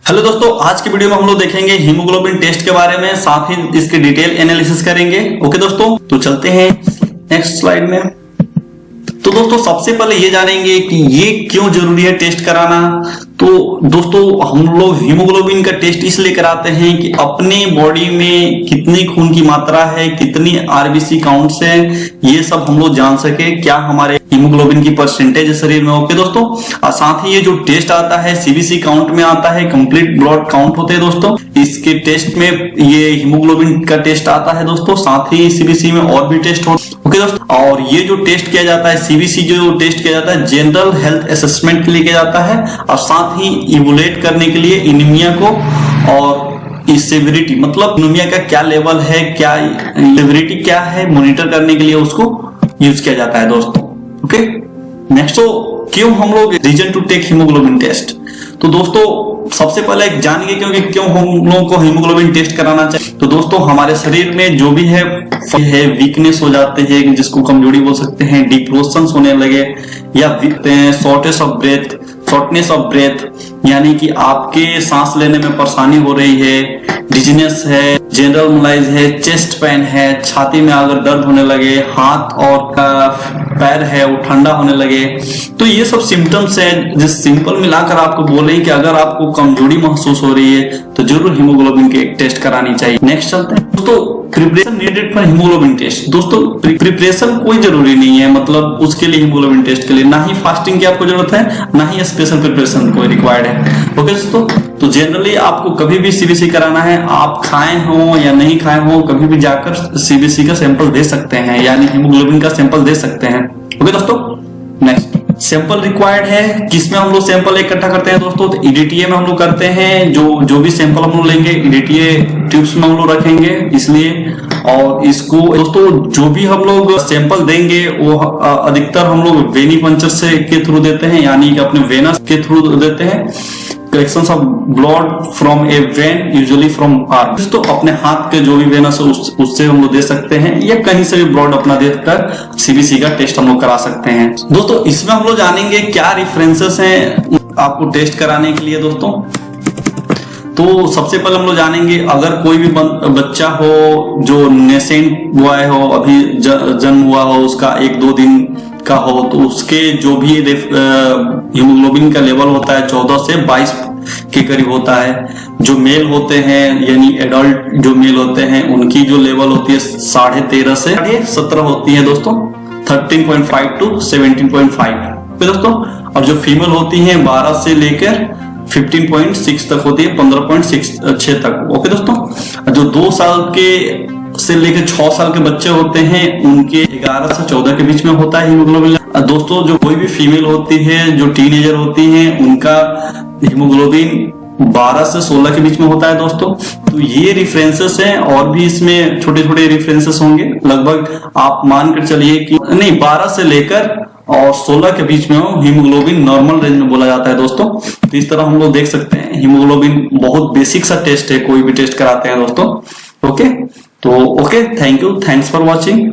Hello दोस्तों, आज की वीडियो में हम लोग देखेंगे हीमोग्लोबिन टेस्ट के बारे में, साथ ही इसके डिटेल एनालिसिस करेंगे। ओके दोस्तों, तो चलते हैं नेक्स्ट स्लाइड में। तो दोस्तों सबसे पहले ये जानेंगे कि ये क्यों जरूरी है टेस्ट कराना। तो दोस्तों हम लोग हीमोग्लोबिन का टेस्ट इसलिए कराते हैं कि अपने बॉडी में कितनी खून की मात्रा है, कितनी आरबीसी काउंट्स है, ये सब हम लोग जान सके, क्या हमारे हीमोग्लोबिन की परसेंटेज है शरीर में। ओके दोस्तों, और साथ ही ये जो टेस्ट आता है सीबीसी काउंट में आता है, कंप्लीट ब्लड काउंट होते हैं दोस्तों। इसके टेस्ट में ये हीमोग्लोबिन का टेस्ट आता है दोस्तों, साथ ही सीबीसी में और भी टेस्ट होते हैं। ओके दोस्तों, और ये जो टेस्ट किया जाता है सीबीसी जो टेस्ट किया जाता है जनरल हेल्थ असेसमेंट के लिए किया जाता है, और साथ ही इवोलेट करने के लिए एनीमिया को और इस सेवेरिटी मतलब एनीमिया का क्या लेवल है, क्या सेवेरिटी क्या है, मॉनिटर करने के लिए उसको यूज किया जाता है दोस्तों। ओके नेक्स्ट, तो क्यों हम लोग reason to take haemoglobin test. तो दोस्तों सबसे पहले जानिए क्यों हम लोगों को हीमोग्लोबिन टेस्ट कराना चाहिए। तो दोस्तों हमारे शरीर में जो भी है वीकनेस हो जाते हैं, जिसको कमजोरी बोल सकते हैं, डिप्रेशन होने लगे, या शॉर्टनेस ऑफ ब्रेथ यानी कि आपके सांस लेने में परेशानी हो रही है, डिजीनेस है, जनरल मलाइज है, चेस्ट पेन है, छाती में अगर दर्द होने लगे, हाथ और पैर है वो ठंडा होने लगे, तो ये सब सिम्टम्स है जिस सिंपल मिलाकर आपको बोले कि अगर आपको कमजोरी महसूस हो रही है तो जरूर हीमोग्लोबिन की एक टेस्ट करानी चाहिए। नेक्स्ट चलते हैं दोस्तों, preparation needed for haemoglobin test. दोस्तों प्रिपरेशन कोई जरूरी नहीं है, मतलब उसके लिए हीमोग्लोबिन टेस्ट के लिए ना ही फास्टिंग की आपको जरूरत है, ना ही स्पेशल प्रिपरेशन कोई रिक्वायर्ड है। ओके दोस्तों, तो जनरली आपको कभी भी सीबीसी कराना है, आप खाए हो या नहीं खाए हो, कभी भी जाकर सीबीसी का सैंपल दे सकते हैं, यानी हीमोग्लोबिन का सैंपल दे सकते हैं। ओके दोस्तों, नेक्स्ट सैंपल रिक्वायर्ड है, किसमें हम लोग सैंपल इकट्ठा करते हैं दोस्तों, तो ईडीटीए में हम लोग करते हैं। जो भी सैंपल हम लोग लेंगे ईडीटीए ट्यूब्स में हम लोग रखेंगे इसलिए, और इसको दोस्तों जो भी हम लोग सैंपल देंगे वो अधिकतर हम लोग वेनिपंचर से के थ्रू देते हैं, यानी कि अपने वेनस के थ्रू देते हैं। Collection of blood from A when usually from arm, तो अपने हाथ के जो भी वेनस है उससे हम लोग दे सकते हैं, या कहीं से भी ब्लड अपना देकर सीबीसी का टेस्ट हम लोग करा सकते हैं। दोस्तों इसमें हम लोग जानेंगे क्या रेफरेंसेस हैं आपको टेस्ट कराने के लिए दोस्तों। तो सबसे पहले हम लोग जानेंगे, अगर कोई भी बच्चा हो जो नेसेंट बॉय हो, अभी जन्म हुआ हो, उसका 1-2 दिन का हो, तो उसके जो भी हीमोग्लोबिन का लेवल होता है 14 से 22 के करीब होता है। जो मेल होते हैं यानी एडल्ट जो मेल होते हैं उनकी जो लेवल होती है 13.5 से 17 होती है दोस्तों, 13.5 to 17.5 दोस्तों। और जो फीमेल होती है 12 से लेकर 15.6 तक होती है, 15.6 तक। ओके दोस्तों, जो 2 साल के से लेकर 6 साल के बच्चे होते हैं उनके 11 से 14 के बीच में होता है हीमोग्लोबिन। दोस्तों जो कोई भी फीमेल होती है, जो टीनेजर होती है, उनका हीमोग्लोबिन 12 से 16 के बीच में होता है दोस्तों। तो ये रेफरेंसेस हैं, और भी इसमें छोटे छोटे रेफरेंसेस होंगे, लगभग आप मान कर चलिए कि नहीं 12 से लेकर और 16 के बीच में हो, हीमोग्लोबिन नॉर्मल रेंज में बोला जाता है दोस्तों। तो इस तरह हम लोग देख सकते हैं, हीमोग्लोबिन बहुत बेसिक सा टेस्ट है, कोई भी टेस्ट कराते हैं दोस्तों। ओके, तो okay, thank you, thanks for watching.